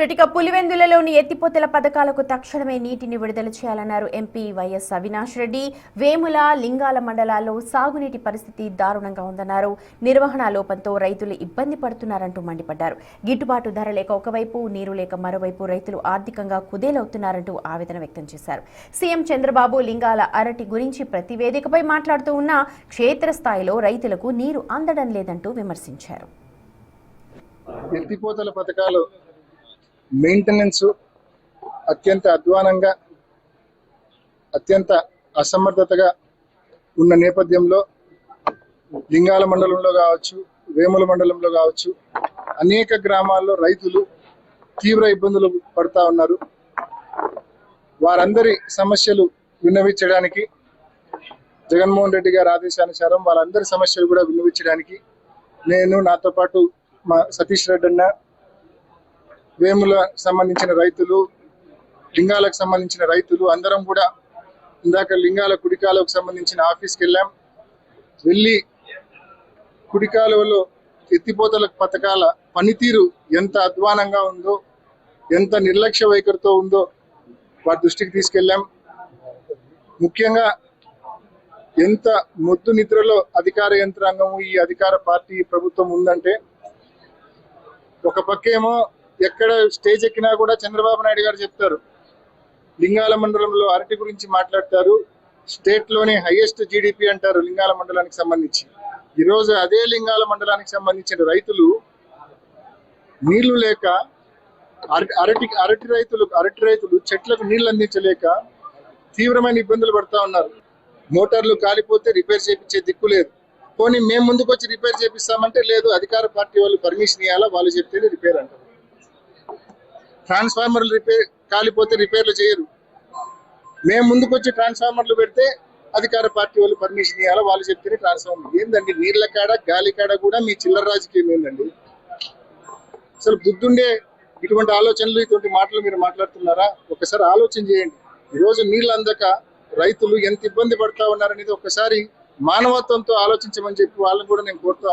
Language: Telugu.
ఇక పులివెందులలోని ఎత్తిపోతల పథకాలకు తక్షణమే నీటిని విడుదల చేయాలన్నారు ఎంపీ వైఎస్ అవినాష్ రెడ్డి. వేముల, లింగాల మండలాల్లో సాగునీటి పరిస్థితి దారుణంగా ఉందన్నారు. నిర్వహణ లోపంతో రైతులు ఇబ్బంది పడుతున్నారంటూ మండిపడ్డారు. గిట్టుబాటు ధర లేక ఒకవైపు, నీరు లేక మరోవైపు రైతులు ఆర్థికంగా కుదేలవుతున్నారంటూ ఆవేదన వ్యక్తం చేశారు. సీఎం చంద్రబాబు లింగాల అరటి గురించి ప్రతి వేదికపై మాట్లాడుతూ ఉన్నా క్షేత్రస్థాయిలో రైతులకు నీరు అందడం లేదంటూ విమర్శించారు. ఎత్తిపోతల పథకాలు మెయింటెనెన్స్ అత్యంత అధ్వానంగా, అత్యంత అసమర్థతగా ఉన్న నేపథ్యంలో లింగాల మండలంలో కావచ్చు, వేముల మండలంలో కావచ్చు, అనేక గ్రామాల్లో రైతులు తీవ్ర ఇబ్బందులు పడుతూ ఉన్నారు. వారందరి సమస్యలు విన్నవించడానికి జగన్మోహన్ రెడ్డి గారి ఆదేశానుసారం వాళ్ళందరి సమస్యలు కూడా విన్నవించడానికి నేను, నాతో పాటు మా సతీష్ రెడ్డి అన్న, వేముల సంబంధించిన రైతులు, లింగాలకు సంబంధించిన రైతులు అందరం కూడా ఇందాక లింగాల కుడికాలువకు సంబంధించిన ఆఫీస్కి వెళ్ళి కుడికాలువలో ఎత్తిపోతల పథకాల పనితీరు ఎంత అధ్వానంగా ఉందో, ఎంత నిర్లక్ష్య వైఖరితో ఉందో వారి దృష్టికి తీసుకెళ్ళాం. ముఖ్యంగా ఎంత మొద్దు నిద్రలో అధికార యంత్రాంగము, ఈ అధికార పార్టీ ప్రభుత్వం ఉందంటే, ఒక పక్కేమో ఎక్కడ స్టేజ్ ఎక్కినా కూడా చంద్రబాబు నాయుడు గారు చెప్తారు, లింగాల మండలంలో అరటి గురించి మాట్లాడతారు, స్టేట్ లోనే హైయెస్ట్ జీడిపి అంటారు లింగాల మండలానికి సంబంధించి. ఈరోజు అదే లింగాల మండలానికి సంబంధించిన రైతులు నీళ్లు లేక, అరటి రైతులు చెట్లకు నీళ్లు అందించలేక తీవ్రమైన ఇబ్బందులు పడుతూ ఉన్నారు. మోటార్లు కాలిపోతే రిపేర్ చేయించే దిక్కు లేదు. పోనీ మేము ముందుకు వచ్చి రిపేర్ చేపిస్తామంటే లేదు, అధికార పార్టీ వాళ్ళు పర్మిషన్ ఇవ్వాలా, వాళ్ళు చెప్తేనే రిపేర్ అంటారు. ట్రాన్స్ఫార్మర్లు కాలిపోతే రిపేర్లు చేయరు. మేము ముందుకు వచ్చి ట్రాన్స్ఫార్మర్లు పెడితే అధికార పార్టీ వాళ్ళు పర్మిషన్ ఇవ్వాలా, వాళ్ళు చెప్తేనే ట్రాన్స్ఫార్మర్. ఏందండి, నీళ్ల కాడ గాలి కాడ కూడా మీ చిల్లర రాజకీయం ఏందండి? అసలు బుద్ధుండే ఇటువంటి ఆలోచనలు, ఇటువంటి మాటలు మీరు మాట్లాడుతున్నారా? ఒకసారి ఆలోచన చేయండి. ఈరోజు నీళ్ళు అందక రైతులు ఎంత ఇబ్బంది పడతా ఉన్నారనేది ఒకసారి మానవత్వంతో ఆలోచించమని చెప్పి వాళ్ళని కూడా నేను కోరుతా